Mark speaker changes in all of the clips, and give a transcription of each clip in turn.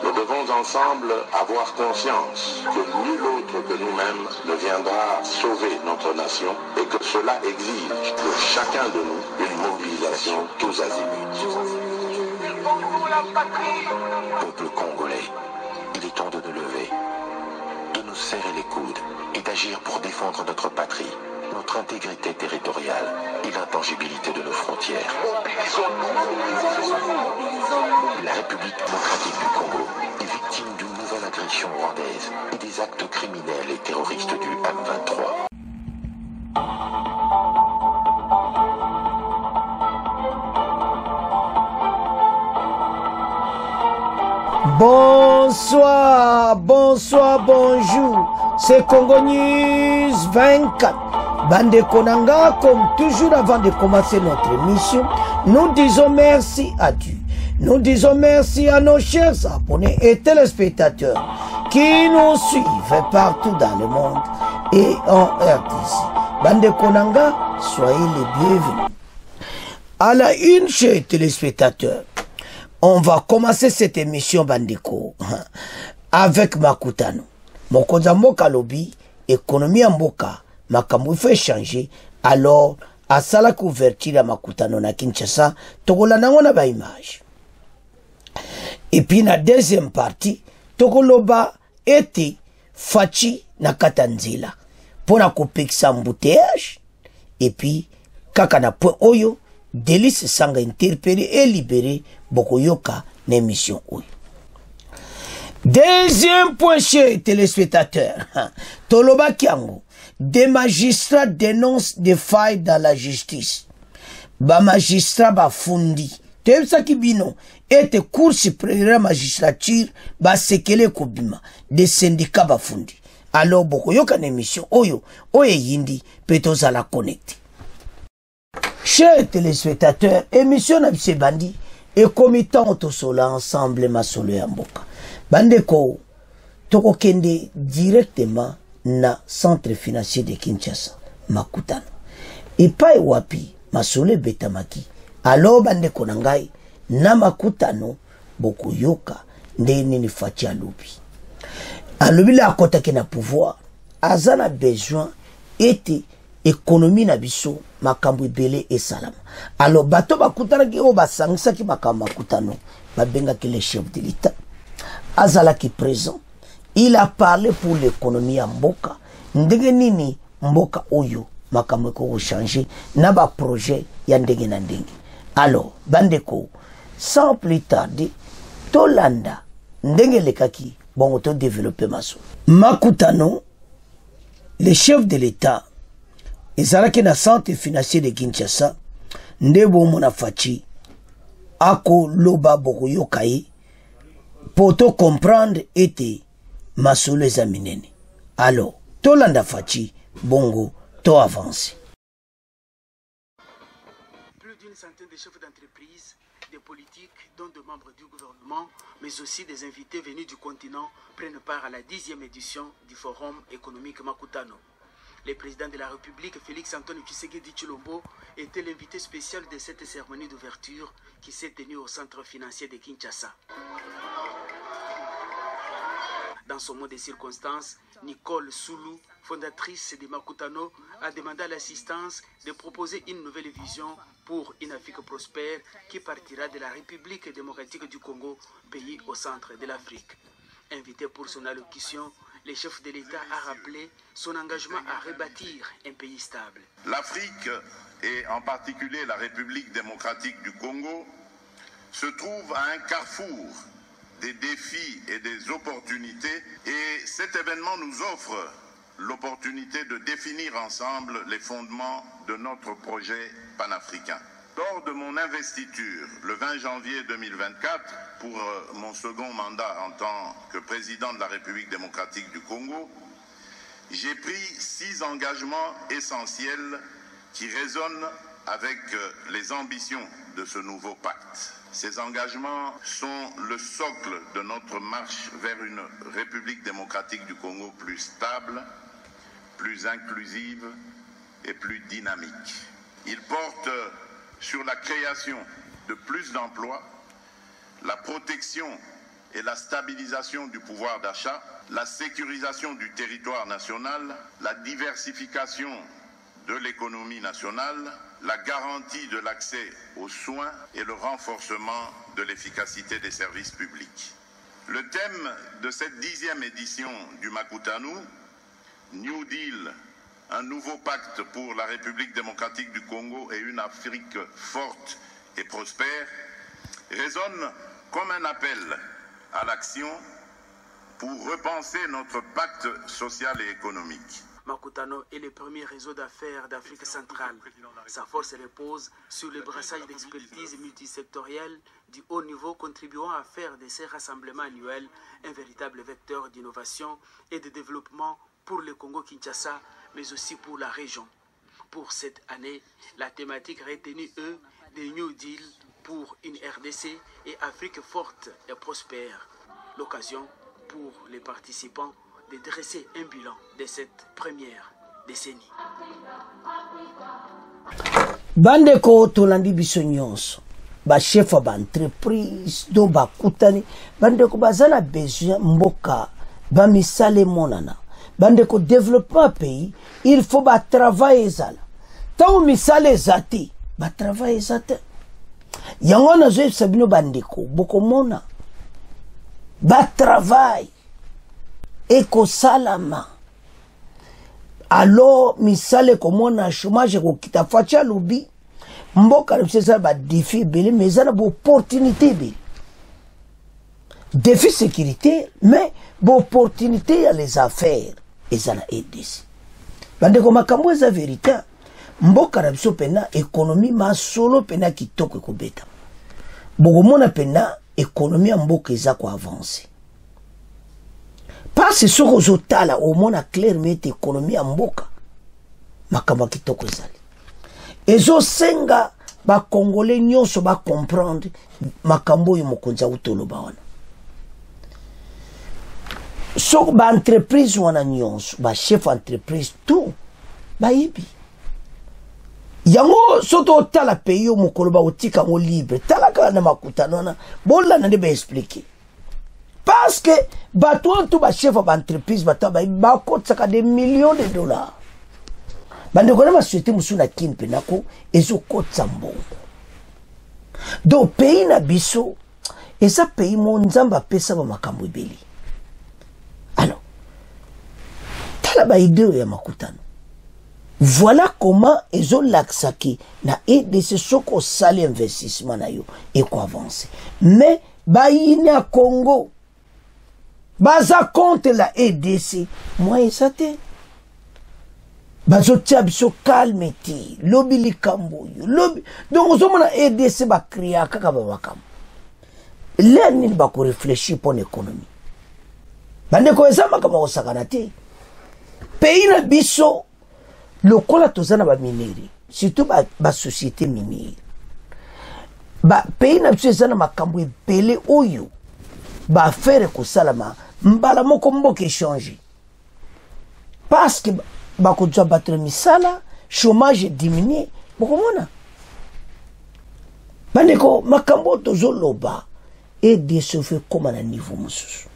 Speaker 1: Nous devons ensemble avoir conscience que nul autre que nous-mêmes ne viendra sauver notre nation et que cela exige de chacun de nous une mobilisation tous azimuts.
Speaker 2: Peuple congolais, il est temps de nous lever, de nous serrer les coudes et d'agir pour défendre notre patrie, notre intégrité territoriale et l'intangibilité de nos frontières. La République démocratique du Congo est victime d'une nouvelle agression rwandaise et des actes criminels et terroristes du M23.
Speaker 3: Bonsoir, bonsoir, bonjour. C'est Congo News 24. Bande Konanga, comme toujours avant de commencer notre émission, nous disons merci à Dieu. Nous disons merci à nos chers abonnés et téléspectateurs qui nous suivent partout dans le monde et en RDC. Bande Konanga, soyez les bienvenus. À la une, chers téléspectateurs, on va commencer cette émission Bandeko avec Makutano. Mokonza mboka lobi, économie en mboka, makambo fait changer, alors à sala couverture à Makutano na Kinshasa, tokola nango na ba image. Et puis na deuxième partie, tokoloba ete fachi na katanzila, pona kopekisa embouteillage, et puis kaka na point oyo, Délice sanga interpellé et libéré Bokoyoka l'émission Oyo. Deuxième point chez téléspectateurs, Toloba Kiango, des magistrats dénoncent des failles dans la justice. Ba magistrat ba fundi. Tebsa kibino ete cour supérieure magistrature ba sekele kobima des syndicats ba fundi. Alors Bokoyoka l'émission Oyo, Oye Yindi petoza la connecte. Chers téléspectateurs, émission na bise bandi et comité autosola ensemble masolo ya mboka. Bandeko, toko kende directement na centre financier de Kinshasa, Makutano. Et pas wapi, masolo betamaki. Alors bandeko nangai, na Makutano, boko yoka, ndeni ni fachi alubi. Alubi la akota ke na pouvoir, azana besoin, ete économie na biso makambo ebele et salama. Alors bato bakutana ki o basangisa ki makambo makutano babenga ki le chef de l'État azala ki présent. Il a parlé pour l'économie en mboka. Ndenge nini mboka oyo makambo ko changer na ba projet ya ndenge na ndenge. Alors bandeko sans plus tarder tolanda ndenge lekaki bongo to développer maso. Makutano le chef de l'État ezalaki na centre financier de Kinshasa ndebo mona fachi ako loba boko yokai poto comprendre ete masolo examinene. Alors tolanda fachi bongo to avance.
Speaker 4: Plus d'une centaine de chefs d'entreprise, des politiques, dont de membres du gouvernement, mais aussi des invités venus du continent prennent part à la 10e édition du Forum économique Makutano. Le président de la République, Félix-Antoine Tshisekedi Tshilombo, était l'invité spécial de cette cérémonie d'ouverture qui s'est tenue au centre financier de Kinshasa. Dans son mot de circonstance, Nicole Soulou, fondatrice de Makutano, a demandé à l'assistance de proposer une nouvelle vision pour une Afrique prospère qui partira de la République démocratique du Congo, pays au centre de l'Afrique. Invité pour son allocution, le chef de l'État a rappelé son engagement à rebâtir un pays stable.
Speaker 5: L'Afrique, et en particulier la République démocratique du Congo, se trouve à un carrefour des défis et des opportunités, et cet événement nous offre l'opportunité de définir ensemble les fondements de notre projet panafricain. Lors de mon investiture, le 20 janvier 2024, pour mon second mandat en tant que président de la République démocratique du Congo, j'ai pris 6 engagements essentiels qui résonnent avec les ambitions de ce nouveau pacte. Ces engagements sont le socle de notre marche vers une République démocratique du Congo plus stable, plus inclusive et plus dynamique. Ils portent sur la création de plus d'emplois, la protection et la stabilisation du pouvoir d'achat, la sécurisation du territoire national, la diversification de l'économie nationale, la garantie de l'accès aux soins et le renforcement de l'efficacité des services publics. Le thème de cette 10e édition du Makutano, New Deal, un nouveau pacte pour la République démocratique du Congo et une Afrique forte et prospère, résonne comme un appel à l'action pour repenser notre pacte social et économique.
Speaker 4: Makutano est le premier réseau d'affaires d'Afrique centrale. Sa force repose sur le brassage d'expertise multisectorielle du haut niveau, contribuant à faire de ces rassemblements annuels un véritable vecteur d'innovation et de développement pour le Congo-Kinshasa, mais aussi pour la région. Pour cette année, la thématique retenue est des New Deal pour une RDC et Afrique forte et prospère. L'occasion pour les participants de dresser un bilan de cette première décennie.
Speaker 3: Bandeko tolandi biso nyonso ba chef ba entreprise do ba kutani bandeko bazana besoin mboka ba misale monana bandeko développement pays il faut ba travailler zala tant misale zati ba travailler zate yango na zo sabino bandeko boko mona ba travail eko salama alors misale komona chômage ko kita facha lobi mboka c'est ba défi belé mais ça ba opportunité belé défi sécurité mais ba opportunité ya les affaires et ça na aider bande ko makambo za vérité mboka na biso pena économie ma solo pena kitoko ko beta bokomona pena économie ya mboka eza ko avancer. Parce que ce que au monde clairement économie en mboka makamba kitoko zali ezo senga ba congolais nyonso ba comprendre makambo yo mokonza utoloba wana so ba entreprise wana nyonso ba chef entreprise tout ba yibi yango soto tala pays yo mokoloba otika ngo libre tala kala na Makutano na bolla na ba expliquer. Parce que bateau tout ba chef d'entreprise bateau ba coûte des millions de dollars. Bande ko na société musuna kin penako ezo coûte sambo. Donc pays na biso et ça pays mon nzamba pesa ba makambo ebeli. Alors tala ba idée ya Makutano. Voilà comment ezo laksaki na aider ce soko sali investissement na yo et ko avancer. Mais ba ina Congo baza contre la EDC moi esate bazo tiabiso calme ti lobi likambo lobi donc ozomona EDC ba kriya kaka ba wakam leni ba ko réfléchir pour l'économie bande ko ezama kama osakana te pays na biso lokola tozana ba mineri surtout ba société minière ba pays na biso ezana makambo ebele oyo ba faire ko salama mbala moko mboka échanger parce que bako twa battre misala chômage diminué bokomona bandeko makambo tozoloba et de se faire comme à niveau mususu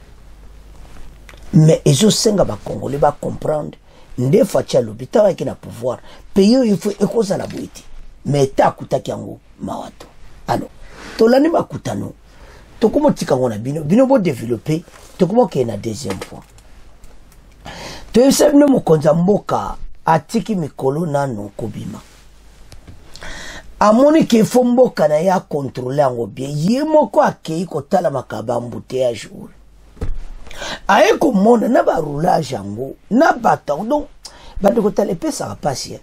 Speaker 3: mais ezo senga ba congolais ba comprendre nde facha l'hôpital avec na pouvoir pays il faut ekoza la boiti mais ta kutaki yango mawato alors tolani Makutano tokomo tika ngona bino bo développer tokomo ke na deuxième fois to yesebno mokonza mboka atiki mikolo nano kobima amoni ke fo mboka na ya contrôler ngo bien yemoko akei ko tala makaba embouteillage jour aye ko mona na ba roulage ngo na bata donc bande ko tala pesa passer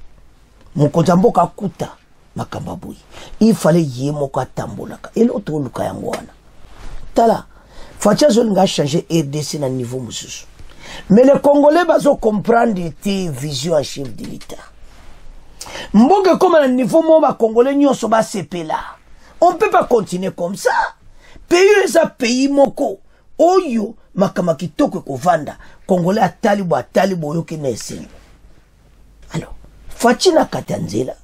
Speaker 3: mokonza mboka kuta makamba boyi il fallait yemoko atambolaka et l'autre luka yango wana tala facha zone nga changer RDC na niveau mususu mais les Congolais bazo comprendre tes vision à chef de l'État mboka comme na niveau mo ba Congolais nyonso ba sepela on peut pas continuer comme ça pays moko oyo makama kitoko ko vanda Congolais atali boyo ke na esengo alors facha na katanzela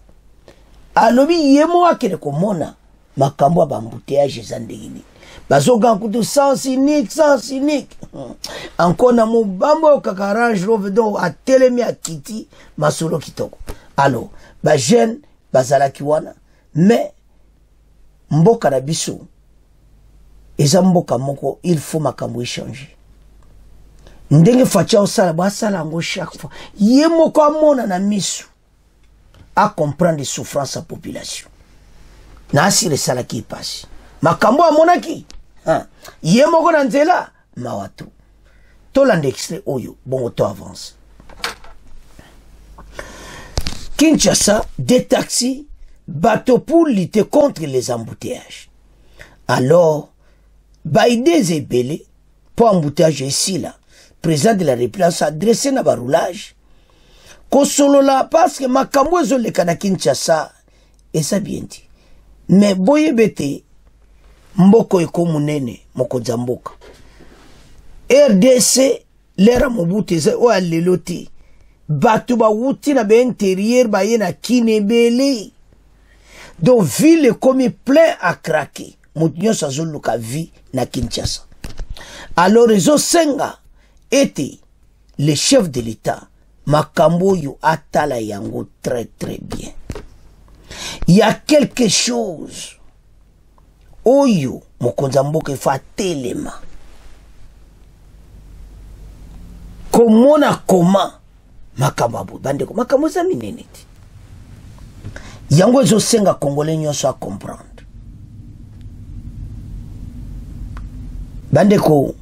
Speaker 3: alobi yemo akele ko mona makambo ba embouteillage za ndengini bazoga kutu sens unique encore na mobambo kaka Range Rover donc atelemi akiti masolo kitoko. Alors ba jeune bazalaki wana mais mboka na biso eza mboka moko il faut makambo échanger. Ndenge facha osala basala ngo chaque fois ye moko amona na misu à comprendre les souffrances à la population. Nasi le sala qui passe. Makambo amonaki. Ye moko na nzela mawatu. Tolande extrait oyo bon auto avance. Kinshasa des taxis bateau pour lutter contre les embouteillages. Alors Baïdé Zebele pour embouteillage ici là. Président de la République s'adresse na baroulage. Kosolola parce que makambo ezoleka na Kinshasa esa bien dit. Mais boye bete mboko eko munene mokonza mboka. RDC lera Mobutu eza o aleloti. Batu ba wuti na be intérieur ba yena kinebele. Donc ville comme plein à craquer. Motunyo sazoluka vi na Kinshasa. Alors ezo senga était le chef de l'État makambo yo atala yango très très bien. Il y a quelque chose oyo mokonza mboka fa telema komona koma makambo bande ko makambo za minene ti yango ezo senga congolais nyonso a comprendre bande ko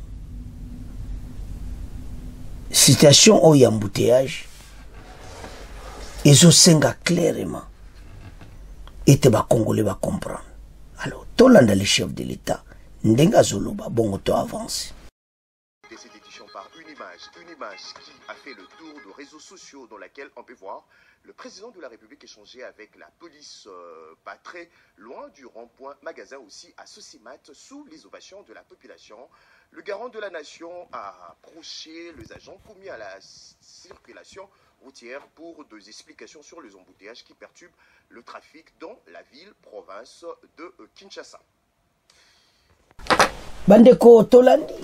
Speaker 3: situation au embouteillage ezo senga clairement et te ba congolais va comprendre. Alors tolanda le chef de l'État ndenga zoloba bon auto avance.
Speaker 6: Cette édition par une image qui a fait le tour de réseaux sociaux dans laquelle on peut voir le président de la République échanger avec la police pas très loin du rond-point magasin aussi à Sosimat sous les ovations de la population. Le garant de la nation a approché les agents commis à la circulation routière pour des explications sur les embouteillages qui perturbent le trafic dans la ville-province de Kinshasa.
Speaker 3: Bandeko Tolandi.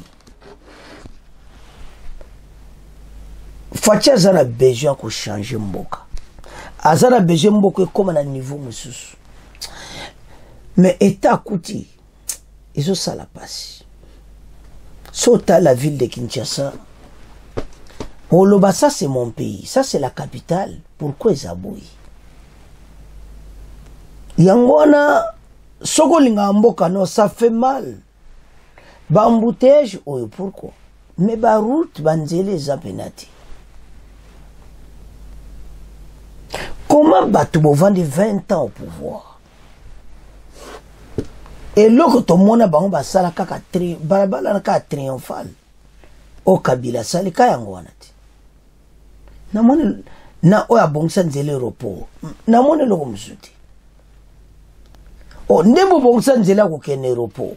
Speaker 3: Fatia zana besoin ko changer mboka. Azana besoin mboka comme na niveau mususu. Mais état kuti ils ont ça la passe. Sota la ville de Kinshasa. Oloba ça c'est mon pays, ça c'est la capitale. Pourquoi Zaboui? Yangwana sokolinga mboka no ça fait mal. Ba embouteillage oyo pourquoi? Mais ba route banzele zapenati. Comment batu bo vendre 20 ans au pouvoir? Et loko to mona bango ba sala kaka balabala na ka triomphal. O Kabila sali ka yango wana ti. Na mona na oya bongsa nzele aéroport. Na mona loko msuti. O ndebo bongsa nzele ko ken aéroport.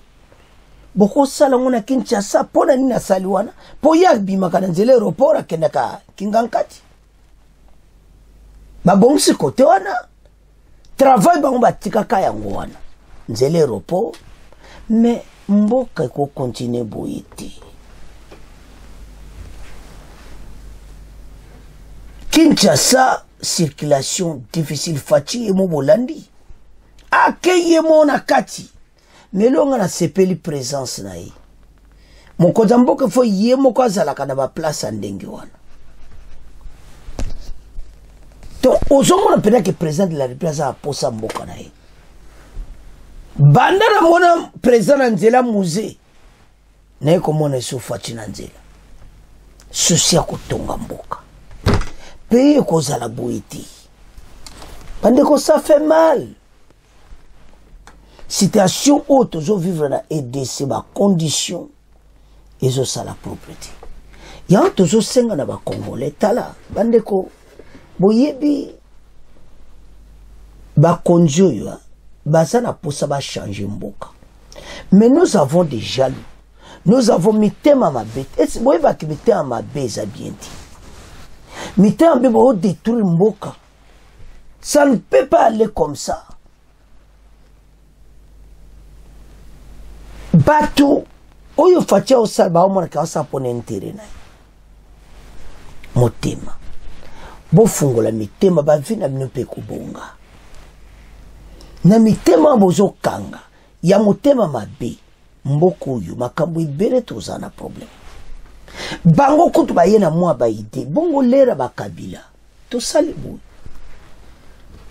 Speaker 3: Boko sala ngona Kinshasa pona nina sali wana. Po ya bimaka na nzele aéroport akenda ka kingankati. Ba bongsi kote wana. Travail bango batika ka yango wana. Nzele aéroport. Mais mboka ko continuer boyiti. Kinshasa, circulation difficile, fati et mobolandi. Akeye mona kati. Mais l'on a sepeli présence naï. Mon kodamboke fo yé moko azalaka na ba place ndenge wana. Donc, ozomona pena que président de la République a posa mboka naï. Banda na mona président na nzela musée. Na ko mona so fati na nzela. Souci ya kotonga mboka. Pays cause à la boïti. Parce que ça fait mal. Situation haute, je vivre dans EDC, ma condition, et je ça la propriété. Il y a un toujours 5 ans dans Congolais, tala, bandeko, boyebi, ba konjo yo, ba ça n'a pas ça va changer mboka. Mais nous avons des jaloux. Nous avons mis thème à ma bête. Et boye ba qui mettait à ma bête, ça bien dit. Mité en bébo détruire mboka. Ça ne peut pas aller comme ça. bato oyo fatia osala baomona ka osala mpona intere na ye motema bofungola mitema bavi na bino mpe kobonga na mitema bozokanga ya motema mabe mboka oyo makambo ebele toza na problème bango kutu baye na mwa baide bongo lera bakabila tosali boye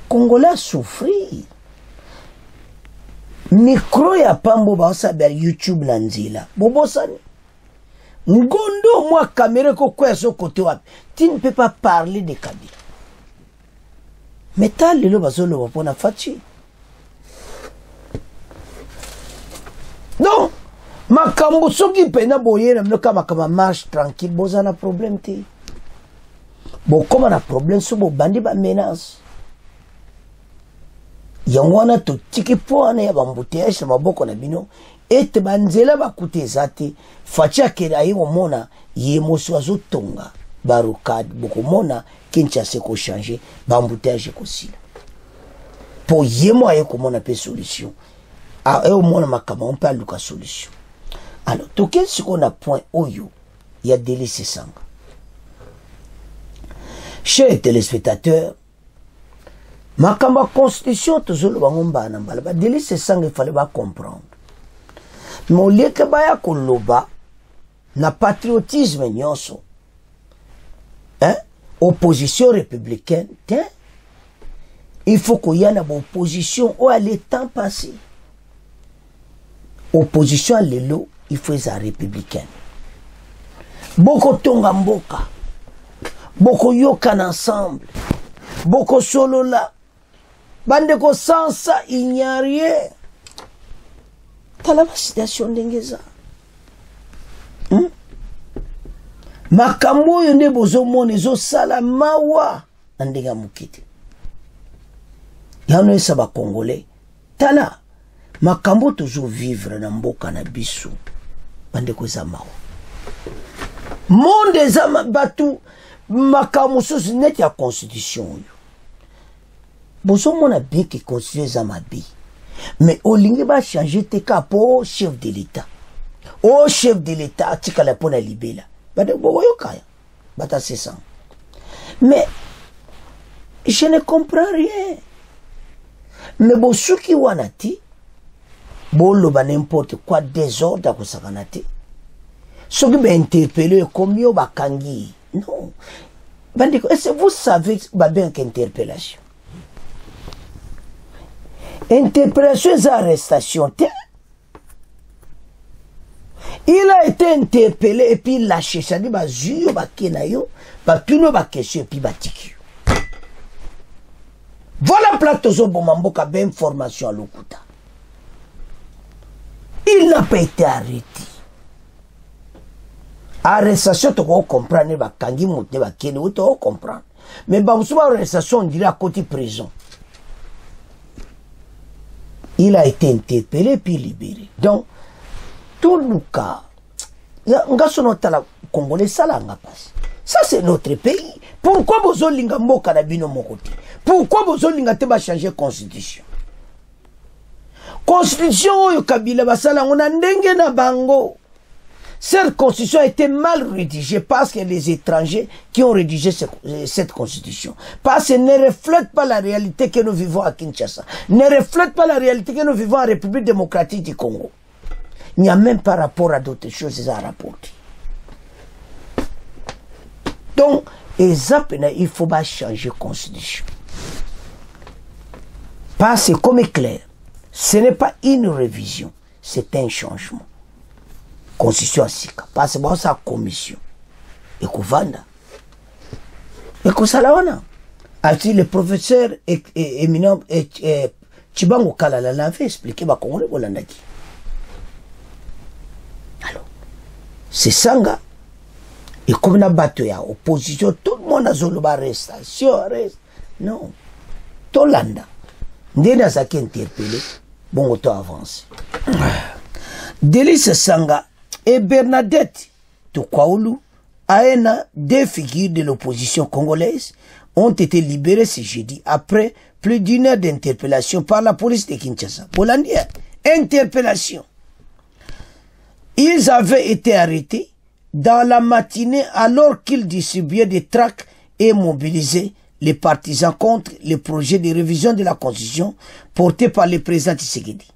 Speaker 3: Congolais souffrir micro ya pambo baosabela YouTube na nzela bobosani ngondo mwa caméra ko kweso côté wapi tu ne peux pas parler de Kabila mais tal lelo bazolo bapona fachi non makambo soki pena boyena mnoka makama marche tranquille bozana problème te bokoma na problème so bobandi ba menace yango wana totiki po wana ya bambuteyage na maboko na bino ete banzela bakute eza te faci akende aye komona ye moso azotonga barokade bokomona Kinshasa ekochange bambuteyage ekosila po ye mo aye komona mpe solution aye komona makambo mpe aluka solution. Alors toke sikoyo na point oyo ya Délice Sanga. Chers téléspectateurs, makambo constitution tozoloba ngomba na mbala ba Délice Sanga il fallait ba comprendre. Mais au lieu que baya koloba na patriotisme nyonso, hein, opposition républicaine, tiens, il faut qu'il y ait une opposition où elle est temps passé. Opposition à l'élo, il faut être républicaine. Boko tonga mboka, boko yokan ensemble, boko solo là, bandeko sans ça, il n'y a rien. T'as la situation d'Engeza. Makambo yone bozo mone zo sala mawa ndenga mukite. Yano esa ba Congolais. Tala makambo toujours vivre na mboka na biso. Bandeko za mawa. Monde za batu makambo so net ya constitution yo. Bozo mona bien que constitution za mabi. Mais olingi ba changer te capo chef de l'État. Au chef de l'État tika la pona libela. Bade boyo kaya. Bata c'est ça. Mais je ne comprends rien. Mais bon suki wanati bolo ba n'importe quoi désordre ko sakanati. Soki ba interpeller comme yo ba kangi. Non. Bande est-ce que vous savez ba bien qu'interpellation. Interpellation et arrestation. Il a été interpellé et puis lâché. Ça dit, bah, zuyo, bah, kenayo, bah, tuno, bah, question, et puis, bah, tiki. Voilà, platozo, bomambo, ka ben formation à l'Okuta. Il n'a pas été arrêté. Arrestation, tu vas comprendre, bah, kangi, moute, bah, kenayo, tu vas comprendre. Mais, bah, vous arrestation, on dirait à côté prison. Il a été interpellé puis libéré. Donc, tout le cas, Congolais, ça c'est notre pays. Pourquoi vous avez Pourquoi vous avez changé la constitution? Constitution, yo Kabila basala, on a ndenge na bango. Cette constitution a été mal rédigée parce que les étrangers qui ont rédigé cette constitution. Parce qu'elle ne reflète pas la réalité que nous vivons à Kinshasa. Ne reflète pas la réalité que nous vivons en République démocratique du Congo. Il n'y a même pas rapport à d'autres choses à rapporter. Donc, il faut pas changer la constitution. Parce que comme est clair, ce n'est pas une révision, c'est un changement. Constitution asika parce que c'est la commission et kovanda et que ça là ati le professeur éminent Chibango Kalala l'avait expliqué ba Congolais bolandaki. Alors c'est Sanga et comme na bato ya opposition tout le monde a zoloba arrestation arrest non tolanda ndena zaki interpellé bon auto avance. Délice Sanga et Bernadette Tukwaoulou, Aena, deux figures de l'opposition congolaise, ont été libérées ce jeudi après plus d'une heure d'interpellation par la police de Kinshasa. Polandia, interpellation. Ils avaient été arrêtés dans la matinée alors qu'ils distribuaient des tracts et mobilisaient les partisans contre les projets de révision de la Constitution portés par le président Tshisekedi.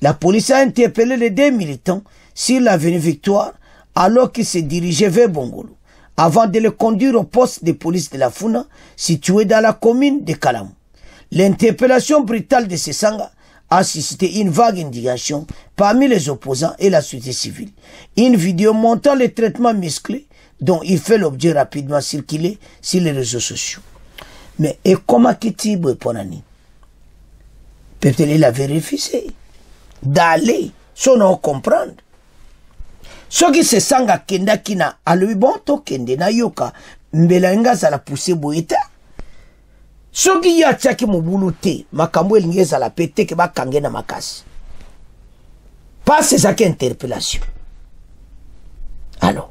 Speaker 3: La police a interpellé les 2 militants sur l'avenue Victoire alors qu'ils se dirigeaient vers Bongolo, avant de les conduire au poste de police de la Funa, situé dans la commune de Kalamou. L'interpellation brutale de Sesanga a suscité une vague indignation parmi les opposants et la société civile. Une vidéo montrant les traitements musclés dont il fait l'objet rapidement circulé sur les réseaux sociaux. Mais et comment Kitibo et Ponani? Peut-être il avait refusé d'aller, sans nous comprendre. Ce qui se sanga kenda kina, alui bon to kende na yoka, mbelenga za la pousse boita. Ce qui y a tchaki mobulu te, makambo elingeza la pete ke ba kange na makasi. Pas c'est ça qui interpellation. Alors,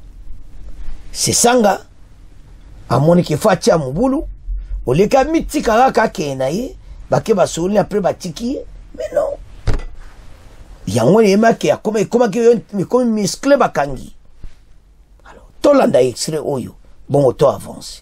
Speaker 3: se sanga, amoni ke fatia mobulu, oleka miti kaka kena ye, bake basoli après batiki, mais non. Yango yema ke comme musclé bakangi. Alors, tolanda extrait oyo, bon auto avance.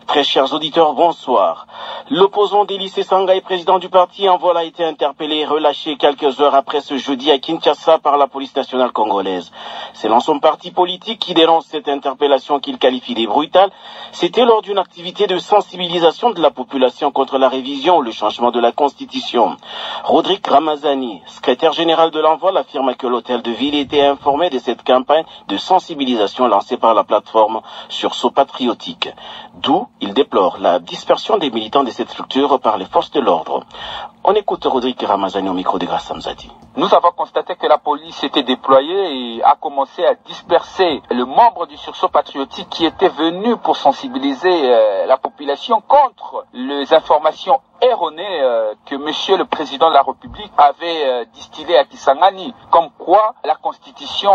Speaker 7: Très chers auditeurs, bonsoir. L'opposant d'Élie Sesanga et président du parti en vol a été interpellé et relâché quelques heures après ce jeudi à Kinshasa par la police nationale congolaise. Selon son parti politique qui dénonce cette interpellation qu'il qualifie de brutale, c'était lors d'une activité de sensibilisation de la population contre la révision ou le changement de la Constitution. Rodrigue Ramazani, secrétaire général de l'envol, affirme que l'hôtel de ville était informé de cette campagne de sensibilisation lancée par la plateforme Sursaut Patriotique. D'où il déplore la dispersion des militants de cette structure par les forces de l'ordre. On écoute Rodrigue Ramazani au micro de Grassam Zadi.
Speaker 8: Nous avons constaté que la police était déployée et a commencé à disperser le membre du sursaut patriotique qui était venu pour sensibiliser la population contre les informations erronées que monsieur le président de la République avait distillées à Kisangani, comme quoi la constitution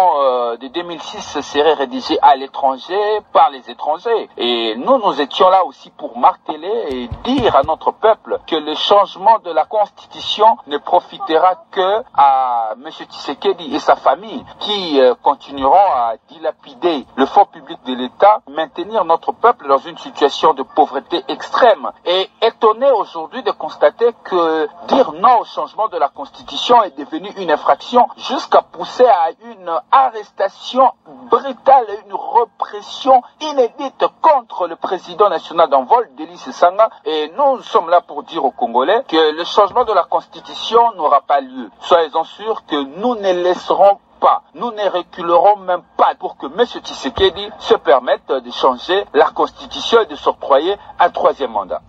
Speaker 8: de 2006 serait rédigée à l'étranger par les étrangers. Et nous étions là aussi pour marteler et dire à notre peuple que le changement de la constitution ne profitera que à monsieur Tshisekedi et sa famille qui continueront à dilapider le fonds public de l'État, maintenir notre peuple dans une situation de pauvreté extrême. Et étonné aujourd'hui de constater que dire non au changement de la Constitution est devenu une infraction jusqu'à pousser à une arrestation brutale et une répression inédite contre le président national d'envol, Élie Sesanga. Et nous sommes là pour dire aux Congolais que le changement de la Constitution n'aura pas lieu. Soyez-en sûrs que nous ne laisserons pas, nous ne reculerons même pas pour que M. Tshisekedi se permette de changer la Constitution et de s'octroyer un 3e mandat.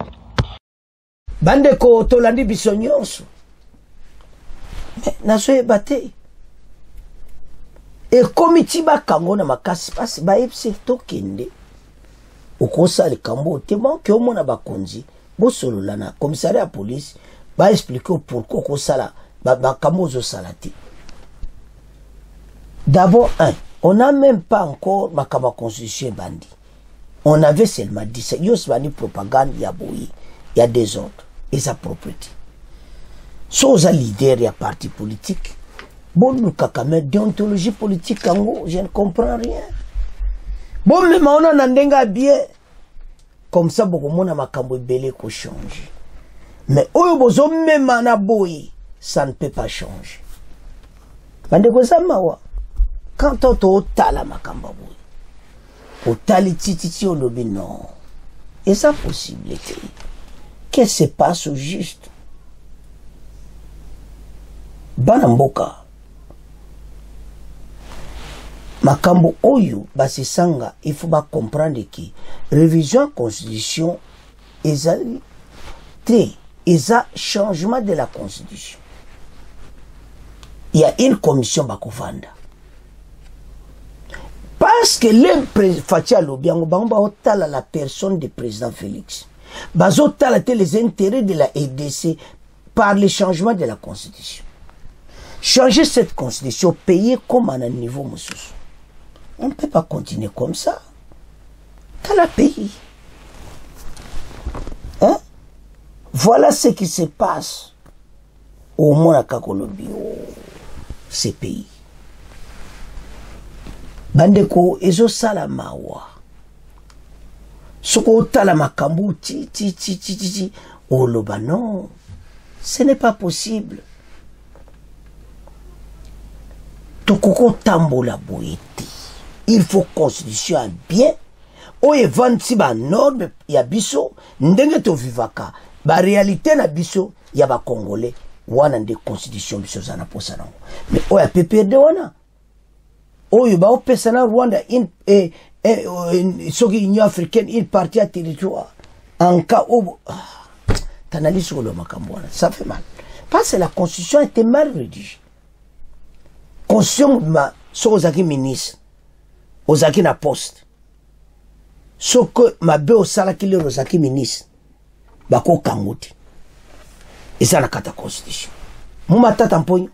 Speaker 3: Bandeko tolandi biso nyonso. Mais nazo ebate. E komiti bakango na makasi pasi ba epse tokende. Okosa le kambo tellement que omona bakonzi bo solola na commissariat police ba expliquer pourquoi okosala ba kamozo salati. D'abord, on n'a même pas encore ma constitution bandi. On avait seulement dit ça. Yos bani propagande yaboui. Il y a des autres. Et sa propriété. Sans un leader, il y a parti politique. Bon, nous kakame déontologie politique, je ne comprends rien. Bon, mais on a un bien. Comme ça, beaucoup de monde a makambo belé ko change. Mais oyo bozo même na boy, ça ne peut pas changer. Bande ko mawa. Quand on tala makamba boy. O tali titi o lobi non. Et ça possibilité. Qu'est-ce qui se passe au juste? Banamboka. Makambo oyo basisanga, il faut pas comprendre que révision constitution est un changement de la constitution. Il y a une commission bakovanda. Parce que le Fatia Lobiango Bamba otala la personne du président Félix. Bazotala les intérêts de la RDC par le changement de la constitution. Changer cette constitution, payer comme à un niveau monsieur. On ne peut pas continuer comme ça. T'as la pays. Hein? Voilà ce qui se passe au Monaka Colombie, ces pays. bandeko ezo sala mawa soko tala makambu ti oloba non, ce n'est pas possible. Tokoko tambola boete, il faut constitution bien oye vanti ba norme ya biso ndenge to vivaka ba réalité na biso ya ba congolais wana nde constitution biso zana posa nango. Mais oya PPRD wana oyo ba opesa na Rwanda soki Union africaine une partie à territoire en cas où t'analyses sur le makambo wana, ça fait mal parce que la constitution était mal rédigée. Constitution ma so ozaki ministre ozaki na poste so que ma be osalaki le ozaki ministre bako kangote eza na kata constitution muma tata mponyo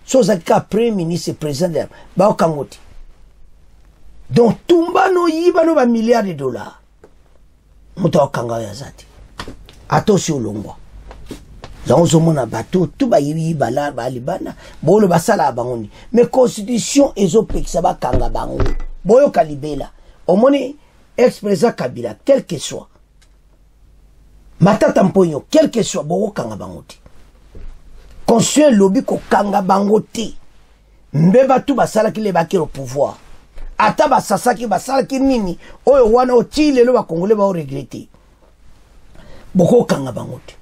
Speaker 3: so ozaki ka premier ministre président bako kangote. Donc tumba no yiba no ba milliards de dollars muto okanga ya zati atosi olongwa zango mona bato tout ba yiba la ba libana bolo basala bangoni. Mais constitution ezo pekisa ba kanga bango boyo kalibela omoni ex-président Kabila quel que soit matata mponyo quel que soit boko kanga bango te constitution lobby ko kanga bango te mbeba tu basala ki le bakiro pouvoir ata basasaki basala ki nini oyo wana otile lo ba congolais ba regretter boko kanga bango te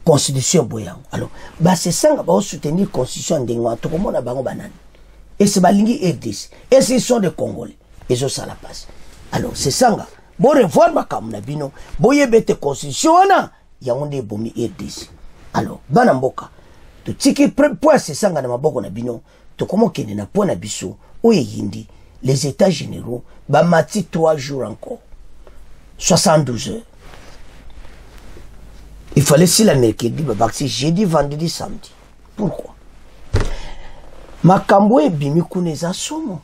Speaker 3: constitution boyango. Alors c'est ça nga ba soutenir constitution ndengwa to komona bango banani et c'est balingi RDC et ce sont des congolais et ça la passe. Alors c'est ça nga bo revoir makambo na bino boyebete constitution wana yango nde bomi RDC. Alors bana mboka to tiki point c'est ça nga na maboko na bino to komo kende na point na biso oye yindi les états généraux ba mati 3 jours encore 72 heures. Il fallait si la mercredi, c'est jeudi, vendredi, samedi. Pourquoi? Makambo e bimi kuneza somo.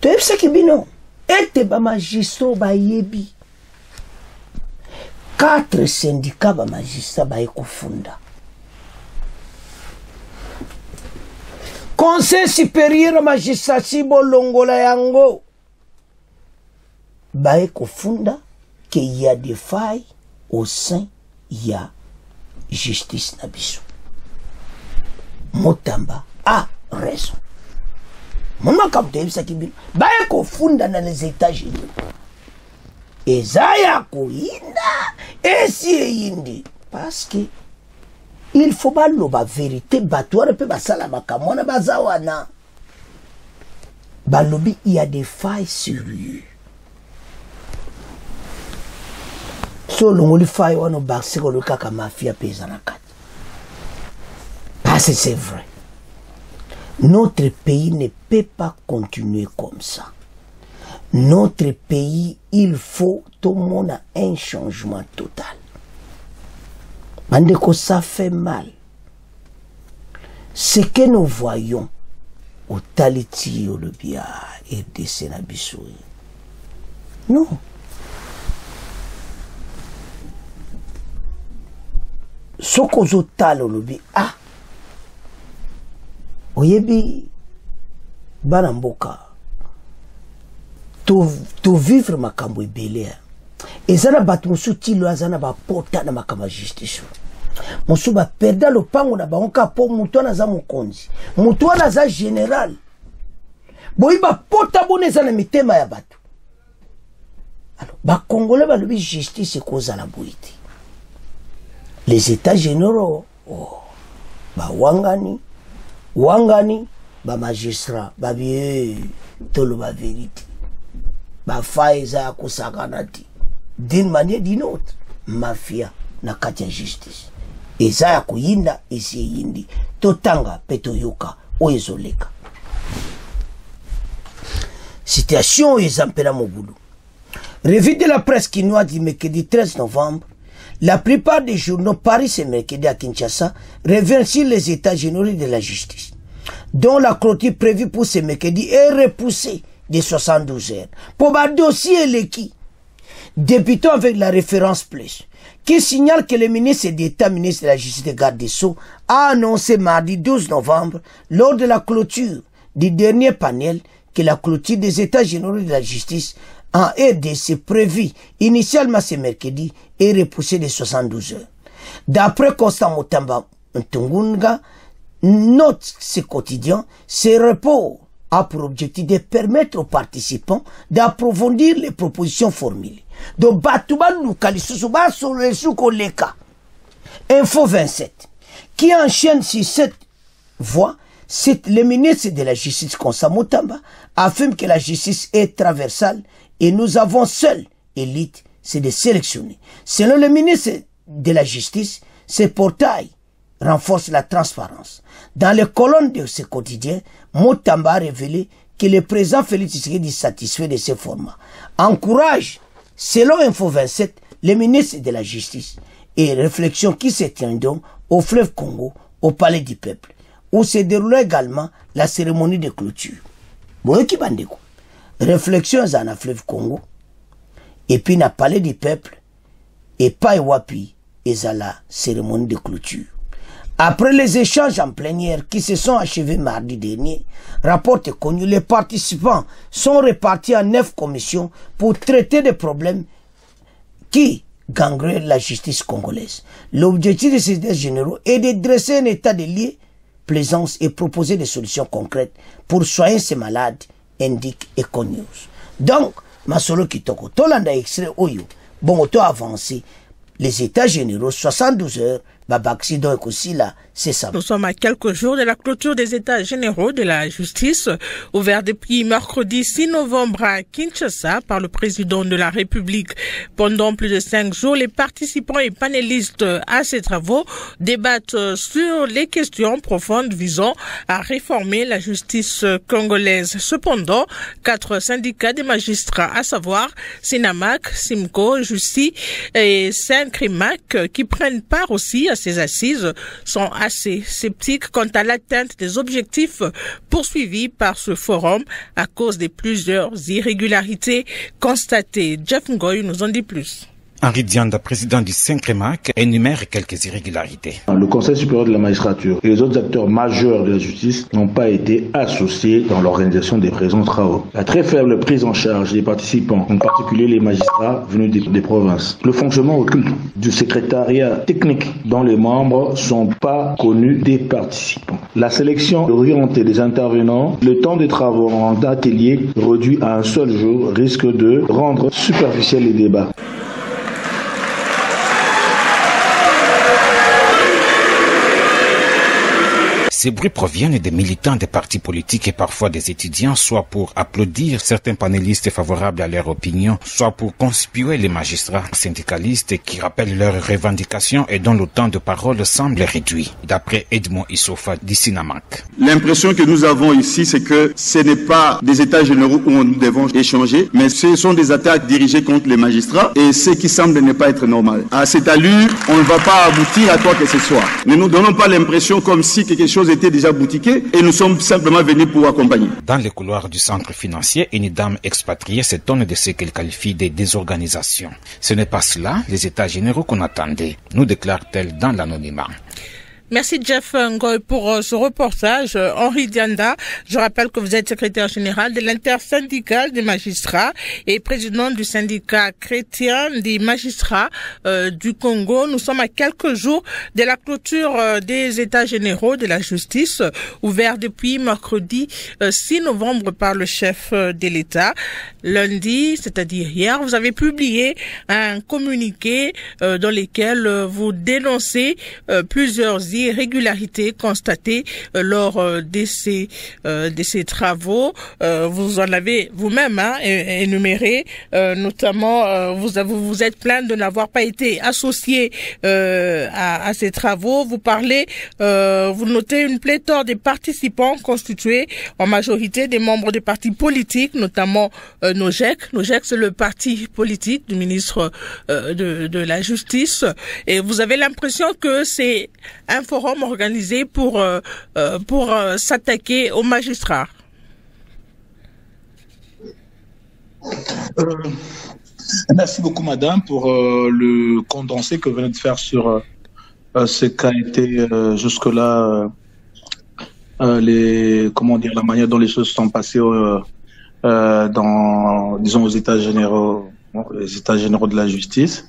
Speaker 3: Tu sais ce qui bino? Ete ba magistrat ba yebi. 4 syndicats ba magistrat ba ekofunda. Conseil supérieur magistrat si bolongola yango ba ekofunda qu'il y a des failles au sein, il y a justice nabiso. Motamba a raison. Mama kapte ça qui bin. Ba ko funda dans les États-Unis. Ezaya ko inda esi indi parce que il faut pas la vérité batouare pe basala makamona bazawana. Balobi il y a des failles sérieuses. So l'on fait on a basé le kaka mafia paysanne. Parce que c'est vrai. Notre pays ne peut pas continuer comme ça. Notre pays, il faut tout le monde a un changement total. Mandeko, ça fait mal. Ce que nous voyons au Taliti, au Lubia, et des Sénabisoui. Non. Soko zo talo lobi ah oyebi bana mboka to vivre makambo ebele ezana batu musu tilo azana ba pota na makama justice musu ba perda lopango na banka po mutu na za mukonzi mutu na za général boyiba pota boneza na mitema ya batu. Alors ba congolais ba lobi justice koza la boiti. Les états généraux, ba wangani, ba magistrat, ba biye, tolo ba vérité, ba faiza kusakanati, d'une manière d'une autre, mafia na kati ya justice. Eza ya kuyinda, esi yindi, totanga peto yoka, oezoleka. Situation ezampela mobulu. Revue de la presse quinoise du mercredi 13 novembre. La plupart des journaux Paris et mercredi à Kinshasa reviennent sur les états généraux de la justice, dont la clôture prévue pour ce mercredi est repoussée de 72 heures. Pour le dossier Leki, débutons avec la référence plus, qui signale que le ministre d'État, ministre de la Justice et Garde des Sceaux, a annoncé mardi 12 novembre, lors de la clôture du dernier panel que la clôture des États généraux de la justice en RDC prévue initialement ce mercredi est repoussée de 72 heures. D'après Constant Mutamba Ntungunga, note ce quotidien, ce report a pour objectif de permettre aux participants d'approfondir les propositions formulées. Donc, Info 27, qui enchaîne sur cette voie, le ministre de la Justice, Constant Mutamba, affirme que la justice est traversale et nous avons seul élite, c'est de sélectionner. Selon le ministre de la Justice, ce portail renforce la transparence. Dans les colonnes de ce quotidien, Mutamba a révélé que le président Félix Tshisekedi est satisfait de ce format. Encourage, selon Info 27, le ministre de la Justice et réflexions qui se tiendront au fleuve Congo, au palais du peuple, où se déroulera également la cérémonie de clôture. Bon, qui bandeko. Réflexions dans le fleuve Congo, et puis dans le palais du peuple, et pas Wapi, et dans la cérémonie de clôture. Après les échanges en plénière qui se sont achevés mardi dernier, rapporte connu, les participants sont répartis en 9 commissions pour traiter des problèmes qui gangrènent la justice congolaise. L'objectif de ces états généraux est de dresser un état de lieux, plaisance et proposer des solutions concrètes pour soigner ces malades, indique Econews. Donc, Masolo Kitoko, Tolanda extrait Oyo, bon auto avancé, les états généraux, 72 heures,
Speaker 9: Nous sommes à quelques jours de la clôture des États généraux de la justice, ouvert depuis mercredi 6 novembre à Kinshasa par le président de la République. Pendant plus de 5 jours, les participants et panélistes à ces travaux débattent sur les questions profondes visant à réformer la justice congolaise. Cependant, 4 syndicats des magistrats, à savoir Sinamak, Simco, Jussi et Saint-Crimac, qui prennent part aussi à ces assises, sont assez sceptiques quant à l'atteinte des objectifs poursuivis par ce forum à cause de plusieurs irrégularités constatées. Jeff Ngoy nous en dit plus.
Speaker 10: Henri Dianda, président du Saint-Crimac, énumère quelques irrégularités.
Speaker 11: Le Conseil supérieur de la magistrature et les autres acteurs majeurs de la justice n'ont pas été associés dans l'organisation des présents travaux. La très faible prise en charge des participants, en particulier les magistrats venus des provinces. Le fonctionnement occulte du secrétariat technique dont les membres sont pas connus des participants. La sélection orientée des intervenants, le temps de travaux en atelier réduit à un seul jour risque de rendre superficiels les débats.
Speaker 10: Ces bruits proviennent des militants des partis politiques et parfois des étudiants, soit pour applaudir certains panélistes favorables à leur opinion, soit pour conspuer les magistrats syndicalistes qui rappellent leurs revendications et dont le temps de parole semble réduit, d'après Edmond Issofa d'Isinamak.
Speaker 12: L'impression que nous avons ici, c'est que ce n'est pas des états généraux où nous devons échanger, mais ce sont des attaques dirigées contre les magistrats et ce qui semble ne pas être normal. À cette allure, on ne va pas aboutir à quoi que ce soit. Ne nous donnons pas l'impression comme si quelque chose était déjà boutiqué et nous sommes simplement venus pour accompagner.
Speaker 10: Dans les couloirs du centre financier, une dame expatriée s'étonne de ce qu'elle qualifie de désorganisation. Ce n'est pas cela, les états généraux qu'on attendait, nous déclare-t-elle dans l'anonymat.
Speaker 9: Merci Jeff Ngoy pour ce reportage. Henri Dianda, je rappelle que vous êtes secrétaire général de l'intersyndicale des magistrats et président du syndicat chrétien des magistrats du Congo. Nous sommes à quelques jours de la clôture des états généraux de la justice, ouvert depuis mercredi 6 novembre par le chef de l'État. Lundi, c'est-à-dire hier, vous avez publié un communiqué dans lequel vous dénoncez plusieurs irrégularités constatées lors de ces travaux. Vous en avez vous-même énuméré, notamment vous êtes plaint de n'avoir pas été associé à ces travaux. Vous parlez, vous notez une pléthore des participants constitués en majorité des membres des partis politiques, notamment NOJEC. NOJEC, c'est le parti politique du ministre de la Justice. Et vous avez l'impression que c'est un forum organisé pour s'attaquer aux magistrats.
Speaker 11: Merci beaucoup, madame, pour le condensé que vous venez de faire sur ce qu'a été jusque-là la manière dont les choses sont passées disons, aux États généraux de la justice.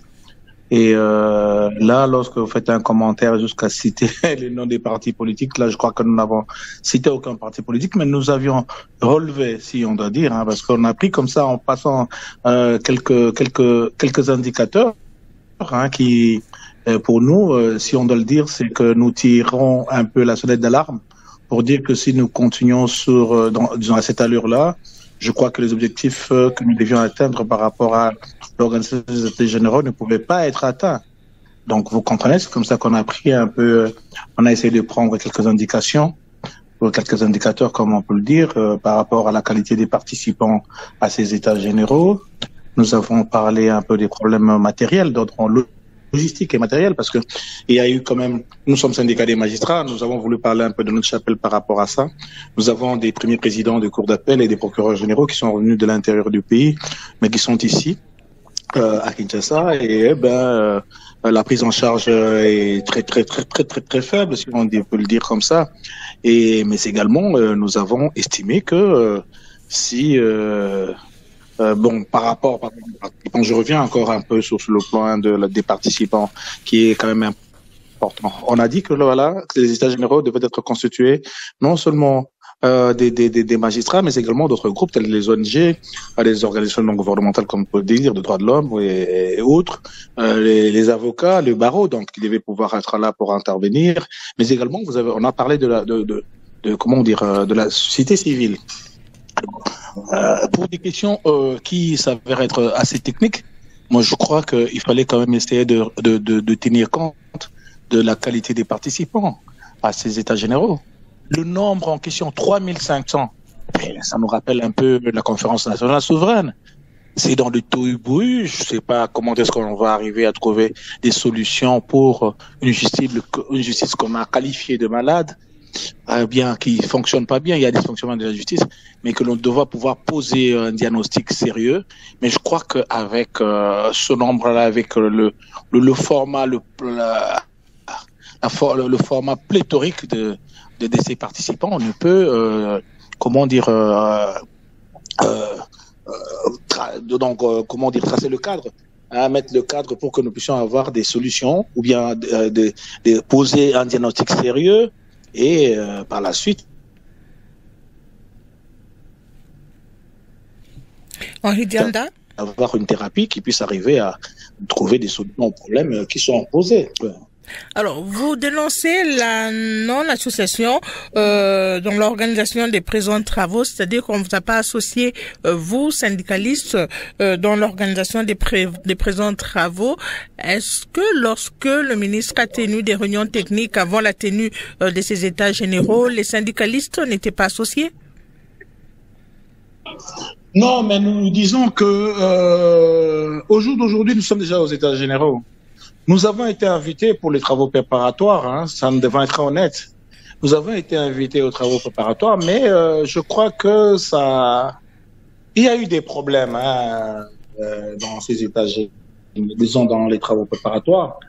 Speaker 11: Et là, lorsque vous faites un commentaire jusqu'à citer les noms des partis politiques, là, je crois que nous n'avons cité aucun parti politique, mais nous avions relevé, si on doit dire, parce qu'on a pris comme ça, en passant quelques indicateurs, qui, pour nous, si on doit le dire, c'est que nous tirons un peu la sonnette d'alarme pour dire que si nous continuons disons, à cette allure-là, je crois que les objectifs que nous devions atteindre par rapport à l'organisation des États généraux ne pouvaient pas être atteints. Donc, vous comprenez, c'est comme ça qu'on a pris un peu, on a essayé de prendre quelques indications, quelques indicateurs, comme on peut le dire, par rapport à la qualité des participants à ces États généraux. Nous avons parlé un peu des problèmes matériels d'ordre logistique et matériel, parce que il y a eu quand même, nous sommes syndicats des magistrats, nous avons voulu parler un peu de notre chapelle par rapport à ça. Nous avons des premiers présidents de cours d'appel et des procureurs généraux qui sont revenus de l'intérieur du pays, mais qui sont ici, à Kinshasa, et la prise en charge est très faible, si on peut le dire comme ça. Mais également, nous avons estimé que si par rapport, je reviens encore un peu sur le plan des participants, qui est quand même important. On a dit que que les États généraux devaient être constitués non seulement des magistrats, mais également d'autres groupes tels les ONG, les organisations non gouvernementales, comme on peut dire, de droits de l'homme et autres, les avocats, le barreau, donc qui devaient pouvoir être là pour intervenir, mais également on a parlé de la société civile. Pour des questions qui s'avèrent être assez techniques, moi je crois qu'il fallait quand même essayer de tenir compte de la qualité des participants à ces États généraux. Le nombre en question, 3500, ça nous rappelle un peu la conférence nationale souveraine. C'est dans le tohu-bohu, je ne sais pas comment est-ce qu'on va arriver à trouver des solutions pour une justice qu'on a qualifiée de malade, bien qui fonctionne pas bien, il y a des dysfonctionnements de la justice, mais que l'on doit pouvoir poser un diagnostic sérieux. Mais je crois qu'avec ce nombre-là, avec le format, le format pléthorique de ces participants, on ne peut tracer le cadre, mettre le cadre pour que nous puissions avoir des solutions, ou bien poser un diagnostic sérieux. Et par la suite,
Speaker 9: Henri Dianda,
Speaker 11: avoir une thérapie qui puisse arriver à trouver des solutions aux problèmes qui sont posés.
Speaker 9: Alors, vous dénoncez la non-association dans l'organisation des présents travaux, c'est-à-dire qu'on ne vous a pas associé, vous, syndicalistes, dans l'organisation des présents travaux. Est-ce que lorsque le ministre a tenu des réunions techniques avant la tenue de ces états généraux, les syndicalistes n'étaient pas associés?
Speaker 11: Non, mais nous disons que au jour d'aujourd'hui, nous sommes déjà aux états généraux. Nous avons été invités pour les travaux préparatoires, ça nous devons être honnête. Nous avons été invités aux travaux préparatoires, mais je crois que il y a eu des problèmes dans ces états généraux, disons dans les travaux préparatoires.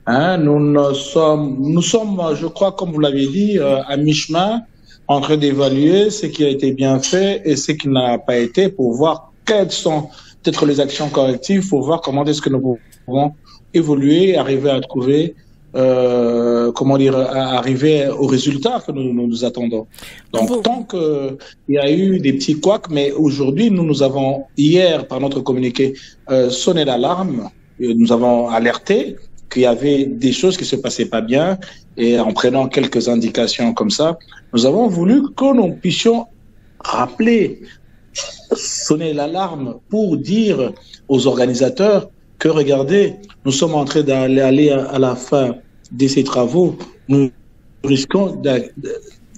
Speaker 11: Nous sommes, je crois, comme vous l'avez dit, à mi-chemin, en train d'évaluer ce qui a été bien fait et ce qui n'a pas été, pour voir quelles sont peut-être les actions correctives, pour voir comment est-ce que nous pouvons évoluer, arriver à trouver, arriver au résultat que nous attendons. Donc, tant qu'il y a eu des petits couacs, mais aujourd'hui, nous avons, hier, par notre communiqué, sonné l'alarme, nous avons alerté qu'il y avait des choses qui se passaient pas bien, et en prenant quelques indications comme ça, nous avons voulu que nous puissions rappeler, sonner l'alarme pour dire aux organisateurs que regardez, nous sommes en train d'aller à la fin de ces travaux, nous risquons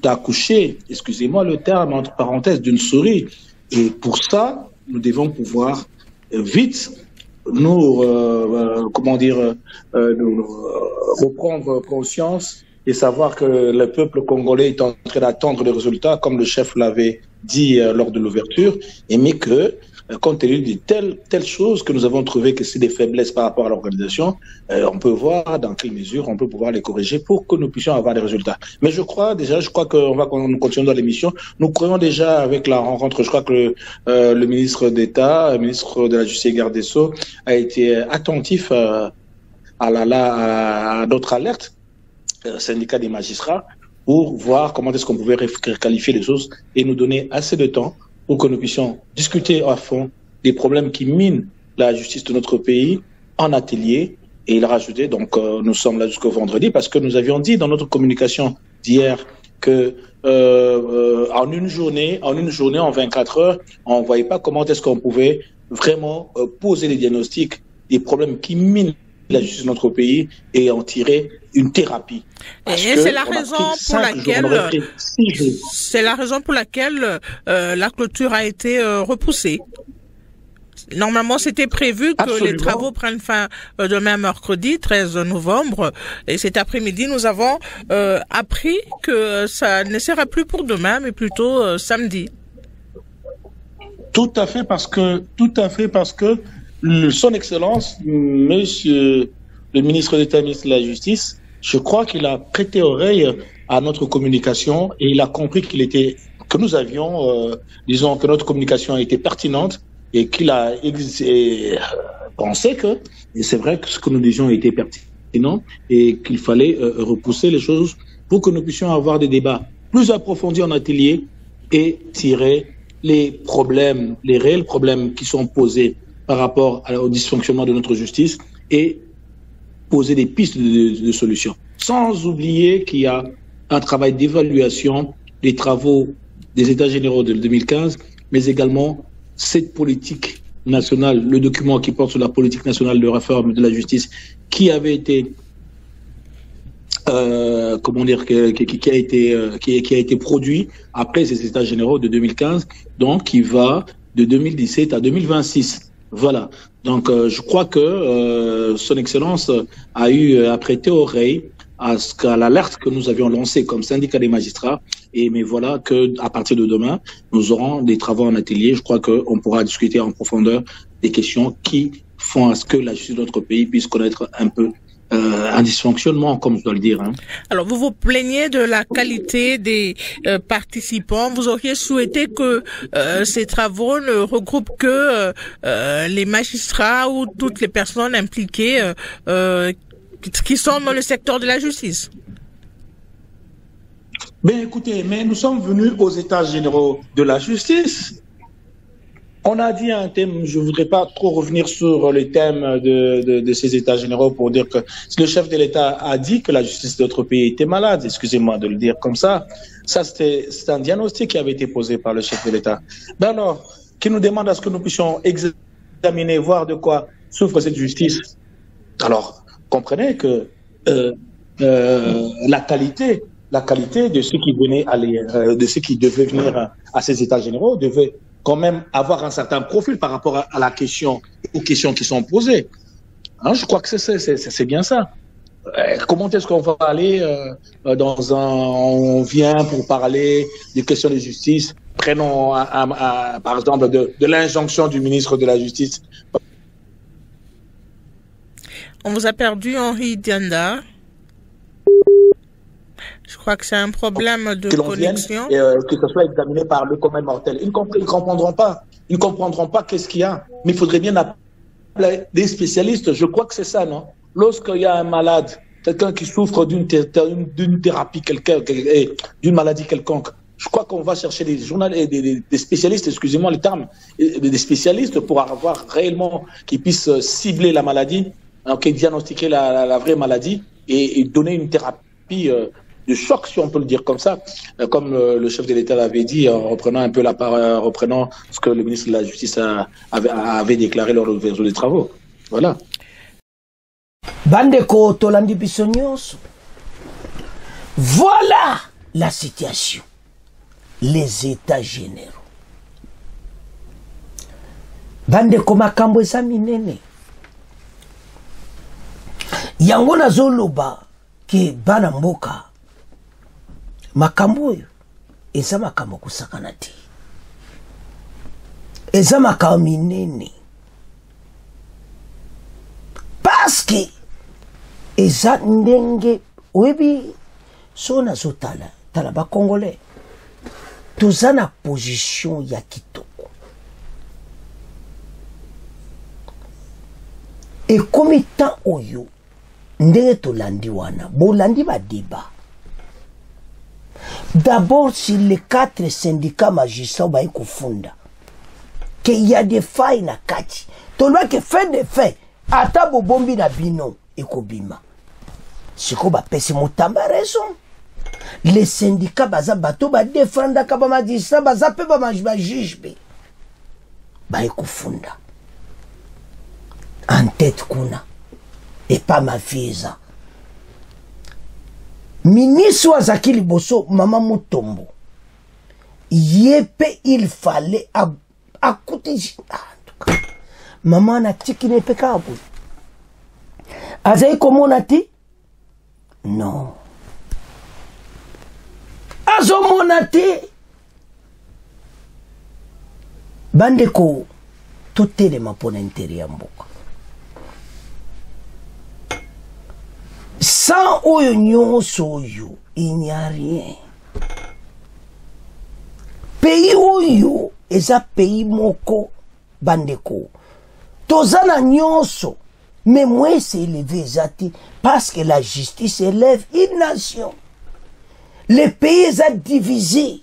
Speaker 11: d'accoucher, excusez-moi le terme, entre parenthèses, d'une souris. Et pour ça, nous devons pouvoir vite reprendre conscience et savoir que le peuple congolais est en train d'attendre le résultat, comme le chef l'avait dit lors de l'ouverture, mais que compte tenu de telles choses que nous avons trouvé que c'est des faiblesses par rapport à l'organisation, on peut voir dans quelle mesure on peut pouvoir les corriger pour que nous puissions avoir des résultats. Mais je crois qu'on va continuer dans l'émission. Nous croyons déjà avec la rencontre, je crois que le ministre d'État, le ministre de la Justice et Garde des Sceaux a été attentif à notre alerte, syndicat des magistrats, pour voir comment est-ce qu'on pouvait qualifier les choses et nous donner assez de temps pour que nous puissions discuter à fond des problèmes qui minent la justice de notre pays en atelier. Et il a rajouté, donc nous sommes là jusqu'au vendredi, parce que nous avions dit dans notre communication d'hier que en une journée, en 24 heures, on ne voyait pas comment est-ce qu'on pouvait vraiment poser les diagnostics des problèmes qui minent la justice de notre pays et en tirer une thérapie.
Speaker 9: Et c'est la raison pour laquelle la clôture a été repoussée. Normalement, c'était prévu que les travaux prennent fin demain mercredi 13 novembre. Et cet après-midi, nous avons appris que ça ne sera plus pour demain, mais plutôt samedi.
Speaker 11: Tout à fait parce que Son Excellence, Monsieur le ministre d'État, ministre de la Justice, je crois qu'il a prêté oreille à notre communication et il a compris que nous avions, disons que notre communication était pertinente et qu'il a pensé que, et c'est vrai que ce que nous disions était pertinent et qu'il fallait repousser les choses pour que nous puissions avoir des débats plus approfondis en atelier et tirer les problèmes, les réels problèmes qui sont posés par rapport au dysfonctionnement de notre justice et poser des pistes de solutions. Sans oublier qu'il y a un travail d'évaluation des travaux des États généraux de 2015, mais également cette politique nationale, le document qui porte sur la politique nationale de réforme de la justice, qui avait été, qui a été produit après ces États généraux de 2015, donc qui va de 2017 à 2026. Voilà. Donc, je crois que Son Excellence a prêté oreille à l'alerte que nous avions lancée comme syndicat des magistrats. Mais voilà que à partir de demain, nous aurons des travaux en atelier. Je crois qu'on pourra discuter en profondeur des questions qui font à ce que la justice de notre pays puisse connaître un peu un dysfonctionnement, comme je dois le dire.
Speaker 9: Alors, vous vous plaignez de la qualité des participants. Vous auriez souhaité que ces travaux ne regroupent que les magistrats ou toutes les personnes impliquées qui sont dans le secteur de la justice?
Speaker 11: Ben écoutez, mais nous sommes venus aux États généraux de la justice. On a dit un thème, je ne voudrais pas trop revenir sur le thème de ces États généraux pour dire que le chef de l'État a dit que la justice de notre pays était malade, excusez-moi de le dire comme ça. Ça, c'est un diagnostic qui avait été posé par le chef de l'État. Ben alors, qui nous demande à ce que nous puissions examiner, voir de quoi souffre cette justice. Alors, comprenez que la qualité de ceux qui venaient de ceux qui devaient venir à ces États généraux devait quand même avoir un certain profil par rapport à la question, aux questions qui sont posées. Hein, je crois que c'est bien ça. Comment est-ce qu'on va aller on vient pour parler des questions de justice, prenons par exemple de l'injonction du ministre de la Justice.
Speaker 9: On vous a perdu, Henri Dianda. Je crois que c'est un problème de connexion.
Speaker 11: Que ce soit examiné par le commun mortel. Ils ne comprendront pas. Ils ne comprendront pas qu'est-ce qu'il y a. Mais il faudrait bien appeler des spécialistes. Je crois que c'est ça, non? Lorsqu'il y a un malade, quelqu'un qui souffre d'une thérapie, d'une maladie quelconque, je crois qu'on va chercher des spécialistes, excusez-moi le terme, des spécialistes pour avoir réellement, qui puissent cibler la maladie, diagnostiquer la vraie maladie et donner une thérapie de choc, si on peut le dire comme ça, comme le chef de l'État l'avait dit, en reprenant un peu reprenant ce que le ministre de la Justice avait déclaré lors de l'ouverture des travaux. Voilà.
Speaker 3: Bandeko tolandi biso nyonso. Voilà la situation. Les États généraux. Bandeko makambo eza minene. Yango nazoloba ke bana mboka makambo oyo eza makambo kusakana te. eza makambo minene parce que eza ndenge oyebi so nazotala tala bakongolais toza na position ya kitoko ekomi temps oyo ndenge tolandi wana bolandi badeba d'abord sur les 4 syndicats magistrats bayi kofunda qu'il y a des failles na kati tolwa ke fait de fait ata bobombi na bino ekobima siko bapesi motamba raison les syndicats baza bato badefendaka bamagistrat baza mpe bajuge mpe bayi kofunda en tête kuna epa mafieza ministre azaki liboso mama Mutombo yepe il fallait akuti mama na tiki ne pekabu azai komona ti non azomona te bandeko totelema mpona intere ya mboka sans oyo nyonso oyo il n'y a rien pays oyo eza pays moko bandeko toza na nyonso mais moi c'est élevé ezati parce que la justice élève une nation. Le pays est divisé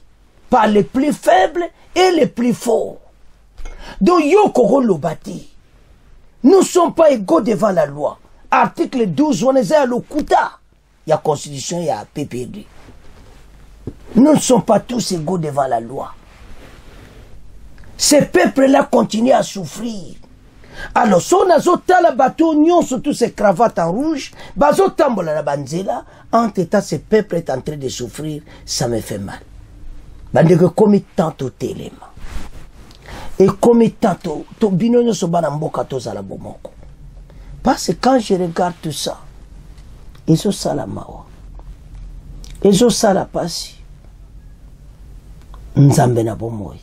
Speaker 3: par les plus faibles et les plus forts. Donc yoko lobati, nous ne sommes pas égaux devant la loi. Article 12, on est à l'okuta. Il y a constitution, il y a PPD. Nous ne sommes pas tous égaux devant la loi. Ces peuples-là continuent à souffrir. Alors, si on a la bateau, nous surtout ces cravates en rouge, bazo tambola la banzela, en état, ce peuple est en train de souffrir, ça me fait mal. Bandeko comme tantôt téléma. Et comme tantôt, to binonyo so banamboka to zala bomoko. Parce que quand je regarde tout ça, ils ont ça la mawa. Ils ont ça la passi. Nzambe na bomoi.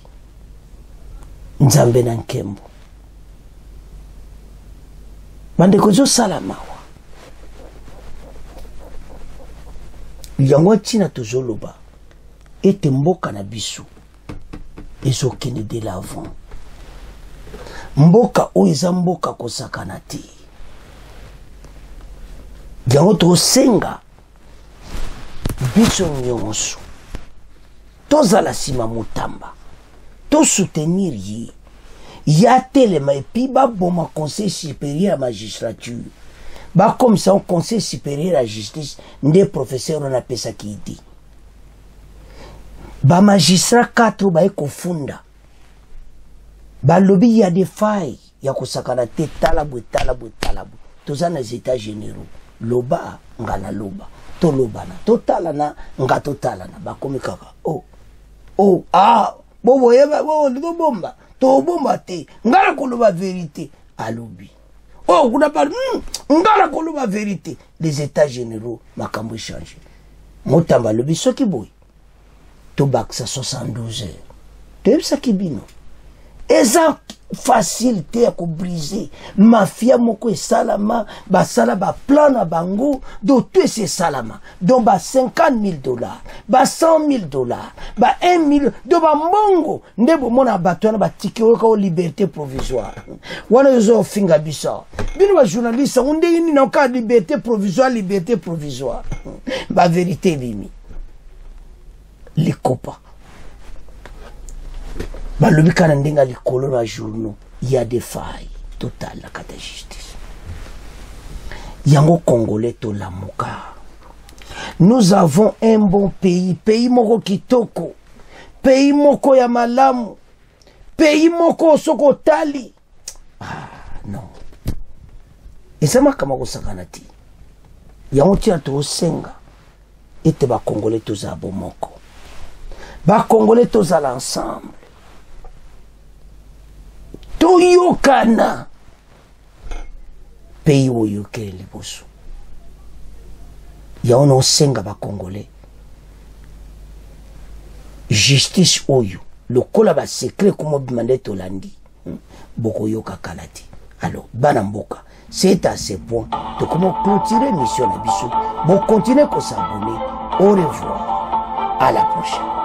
Speaker 3: Nzambe na nkembo. Bandeko zo sala mawa. Yango tina tozoloba. Ete mboka na biso. Ezo kene de l'avant. Mboka o eza mboka kosakana te. Yango to senga. Biso nyonso. Tozala sima motamba. To soutenir yi. Ya telema et puis ba bon conseil supérieur à la magistrature. Ba comme ça un conseil supérieur à la justice, des professeurs on appelle ça qui dit. Ba magistrat 4 ba ekofunda. Ba lobby y a des failles, ya kosakana te talabu. Tozana les états généraux. Loba ngala loba. To lobana, to talana nga to talana ba comme kaka. Bobo yeba bo bomba. To bomba te ngara koloba vérité alobi kuna pas ngara koloba vérité les états généraux makambo changer motamba lobi soki boy to baksa 72 heures to ça ki bino eza facile te ya ko briser mafia moko salama ba sala ba plan na bango do tout c'est salama donc ba $50,000 ba $100,000 ba 1 million do ba mbongo ndebo mona bato na ba tiki ko liberté provisoire wana yozo finga bisa bino ba journaliste on ndenge ni na ka liberté provisoire ba vérité bimi les copains. Balobi kana ndenga likolo na journaux, il y a des failles totales la carte de justice. Yango Congolais to lamuka. Nous avons un bon pays moko kitoko, pays moko ya malamu, pays moko soko tali. Non. Et ça m'a kama kosakanati. Yango tia to senga. Ete ba Congolais to za bomoko. Ba Congolais to za l'ensemble. Toyokana pays oyo ke liboso ya ono senga ba Congolais justice oyo le kola ba secret comme demandé Tolandi boko yoka kalati. Alors banamboka c'est à ce point de comment clôturer mission na biso bon continuer ko s'abonner. Au revoir, à la prochaine.